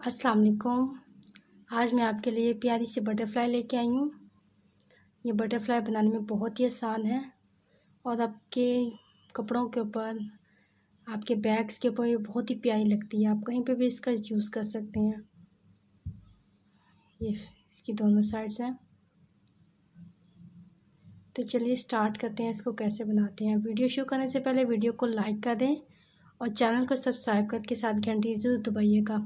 अस्सलाम वालेकुम। आज मैं आपके लिए प्यारी सी बटरफ्लाई लेके आई हूँ। ये बटरफ्लाई बनाने में बहुत ही आसान है और आपके कपड़ों के ऊपर, आपके बैग्स के ऊपर ये बहुत ही प्यारी लगती है। आप कहीं पे भी इसका यूज़ कर सकते हैं। ये इसकी दोनों साइड्स हैं। तो चलिए स्टार्ट करते हैं, इसको कैसे बनाते हैं। वीडियो शुरू करने से पहले वीडियो को लाइक कर दें और चैनल को सब्सक्राइब करके साथ घंटी ज़रूर दबाइएगा।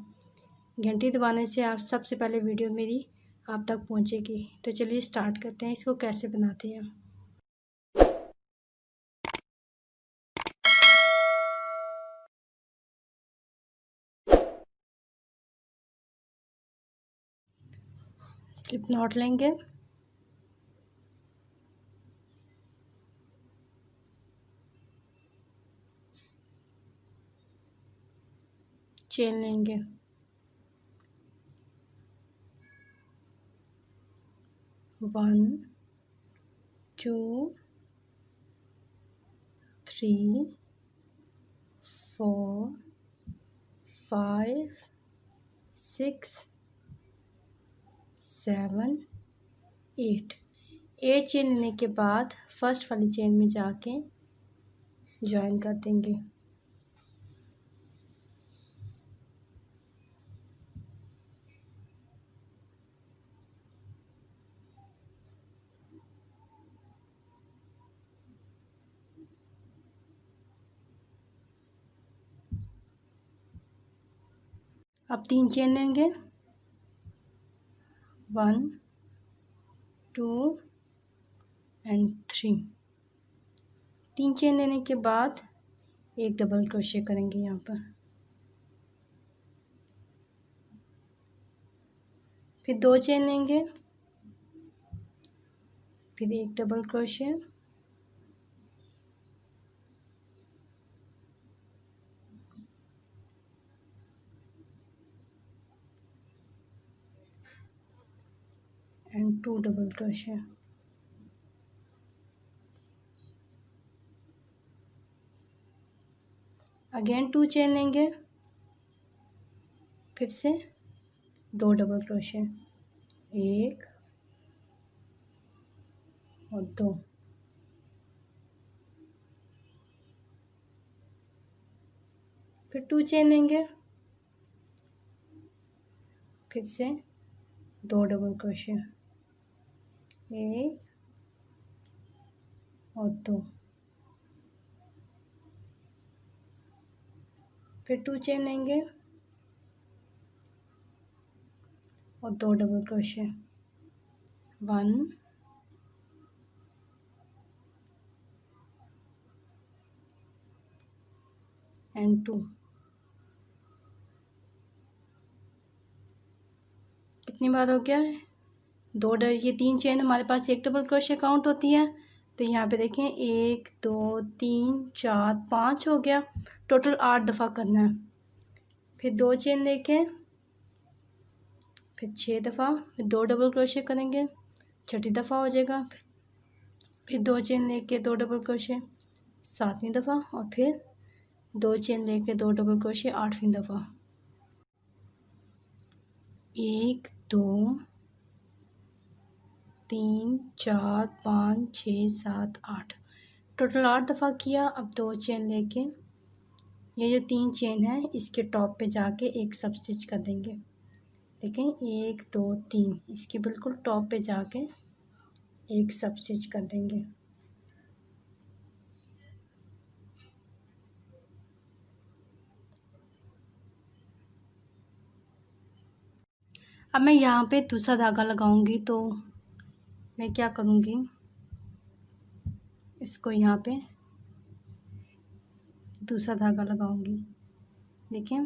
घंटी दबाने से आप सबसे पहले वीडियो मेरी आप तक पहुंचेगी। तो चलिए स्टार्ट करते हैं, इसको कैसे बनाते हैं। स्लिप नॉट लेंगे, चेन लेंगे, 1 2 3 4 5 6 7 8 चेन लेने के बाद फर्स्ट वाली चेन में जाके ज्वाइन कर देंगे। अब 3 चेन लेंगे, 1 2 एंड 3। 3 चेन लेने के बाद एक डबल क्रोशे करेंगे यहाँ पर, फिर 2 चेन लेंगे, फिर एक double crochet, and 2 double crochet. Again 2 chain लेंगे, फिर से 2 डबल क्रोशे, 1 और 2, फिर 2 चेन लेंगे, फिर से 2 डबल क्रोशे, 1 और 2, फिर 2 चेन लेंगे और 2 डबल क्रोशे, 1 एंड 2। कितनी बार हो गया है? ये 3 चेन हमारे पास एक डबल क्रोशे काउंट होती है। तो यहाँ पे देखें 1 2 3 4 5 हो गया। टोटल 8 दफ़ा करना है। फिर 2 चेन लेके फिर 6 दफ़ा, फिर 2 डबल क्रोशे करेंगे, छठी दफ़ा हो जाएगा। फिर 2 चेन लेके 2 डबल क्रोशे 7वीं दफ़ा, और फिर 2 चेन लेके 2 डबल क्रोशे 8वीं दफ़ा। 1 2 3 4 5 6 7 8, टोटल 8 दफ़ा किया। अब 2 चेन लेके ये जो 3 चेन है इसके टॉप पे जाके एक सब स्टिच कर देंगे। देखें 1 2 3, इसके बिल्कुल टॉप पे जाके एक सब स्टिच कर देंगे। अब मैं यहाँ पे दूसरा धागा लगाऊंगी, तो मैं क्या करूँगी, इसको यहाँ पे दूसरा धागा लगाऊंगी। देखें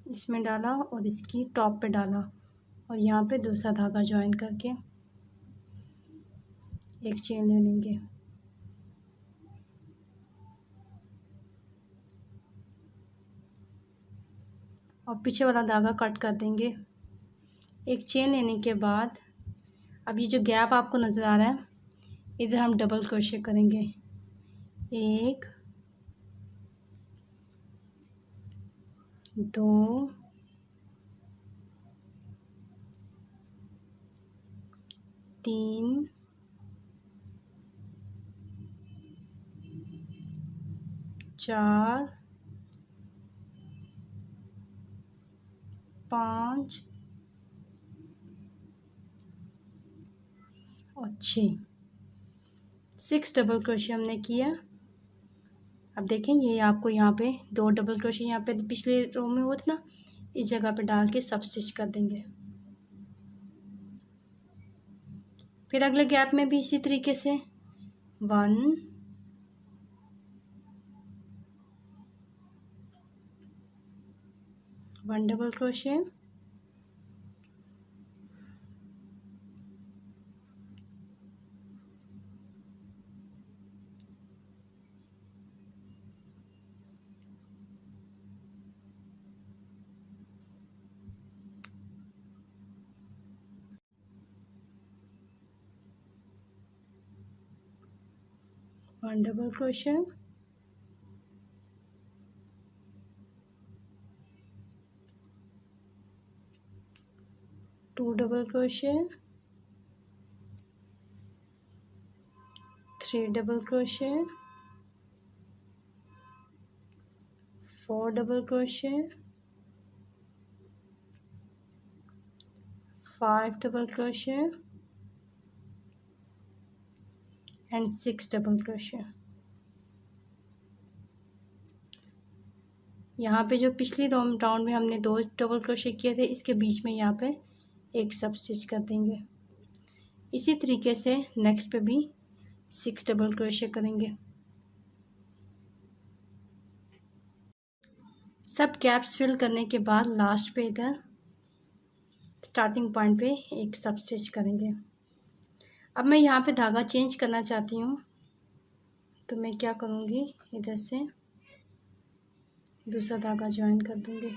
इसमें डाला और इसकी टॉप पे डाला और यहाँ पे दूसरा धागा ज्वाइन करके एक चेन ले लेंगे। और पीछे वाला धागा कट कर देंगे। एक चेन लेने के बाद अब ये जो गैप आपको नज़र आ रहा है, इधर हम डबल क्रोशे करेंगे। 1 2 3 4 5 और 6 डबल क्रोशिया हमने किया। अब देखें ये आपको यहाँ पे 2 डबल क्रोशिया यहाँ पे पिछले रो में हुआ था ना, इस जगह पे डाल के सब स्टिच कर देंगे। फिर अगले गैप में भी इसी तरीके से 1 double crochet, 1 double crochet, 2 double crochet, 3 double crochet, 4 double crochet, 5 double crochet and 6 double crochet. यहाँ पे जो पिछली राउंड में हमने 2 डबल क्रोशिया किए थे, इसके बीच में यहाँ पे एक सब स्टिच कर देंगे। इसी तरीके से नेक्स्ट पे भी 6 डबल क्रोशिया करेंगे। सब गैप्स फिल करने के बाद लास्ट पे इधर स्टार्टिंग पॉइंट पे एक सब स्टिच करेंगे। अब मैं यहाँ पे धागा चेंज करना चाहती हूँ, तो मैं क्या करूँगी, इधर से दूसरा धागा ज्वाइन कर दूँगी।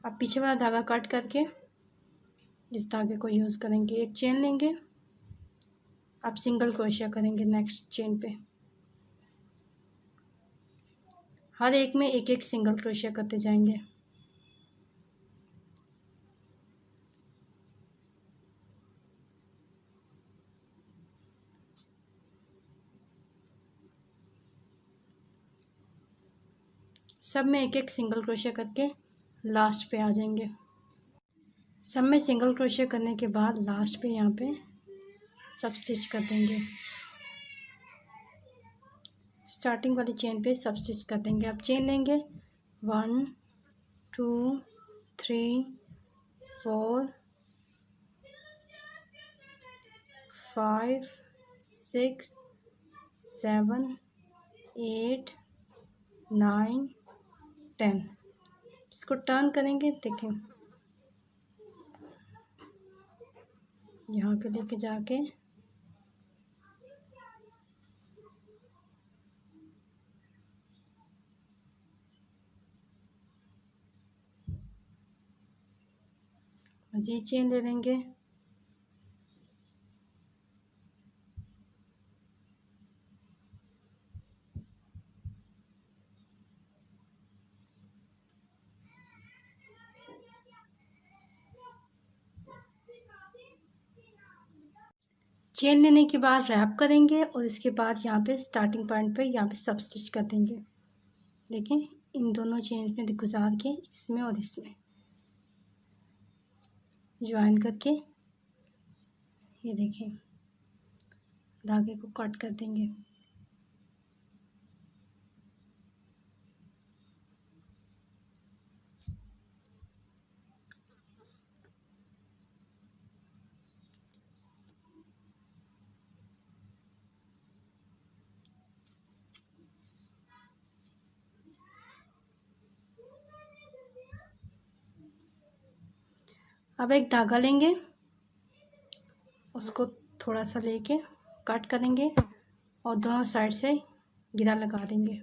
अब पीछे वाला धागा कट करके इस धागे को यूज़ करेंगे। एक चेन लेंगे, अब सिंगल क्रोशिया करेंगे नेक्स्ट चेन पे। हर एक में एक एक सिंगल क्रोशिया करते जाएंगे। सब में एक एक सिंगल क्रोशिया करके लास्ट पे आ जाएंगे। सब में सिंगल क्रोशिया करने के बाद लास्ट पे यहाँ पे सब स्टिच कर देंगे। स्टार्टिंग वाली चेन पे सब स्टिच कर देंगे। अब चेन लेंगे 1 2 3 4 5 6 7 8 9 10। इसको टर्न करेंगे। देखें यहाँ पे लेके जाके मज़ीद चेन ले लेंगे। चेन लेने के बाद रैप करेंगे और इसके बाद यहाँ पे स्टार्टिंग पॉइंट पे यहाँ पे सब स्टिच कर देंगे। देखें इन दोनों चेन में गुजार के इसमें और इसमें ज्वाइन करके ये देखें धागे को कट कर देंगे। अब एक धागा लेंगे, उसको थोड़ा सा लेके कट करेंगे और दोनों साइड से गिरा लगा देंगे।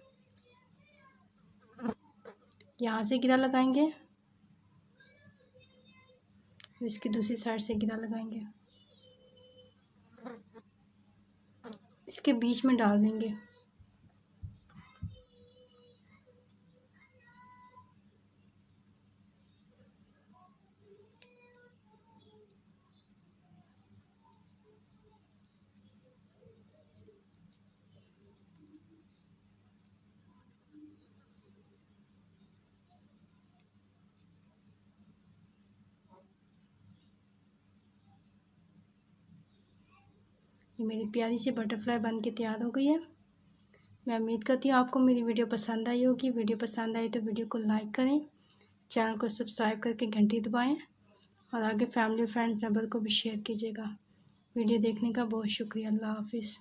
यहाँ से गिरा लगाएंगे, इसकी दूसरी साइड से गिरा लगाएंगे, इसके बीच में डाल देंगे। ये मेरी प्यारी सी बटरफ्लाई बन के तैयार हो गई है। मैं उम्मीद करती हूँ आपको मेरी वीडियो पसंद आई होगी। वीडियो पसंद आई तो वीडियो को लाइक करें, चैनल को सब्सक्राइब करके घंटी दबाएं और आगे फैमिली फ्रेंड मेंबर को भी शेयर कीजिएगा। वीडियो देखने का बहुत शुक्रिया। अल्लाह हाफिज़।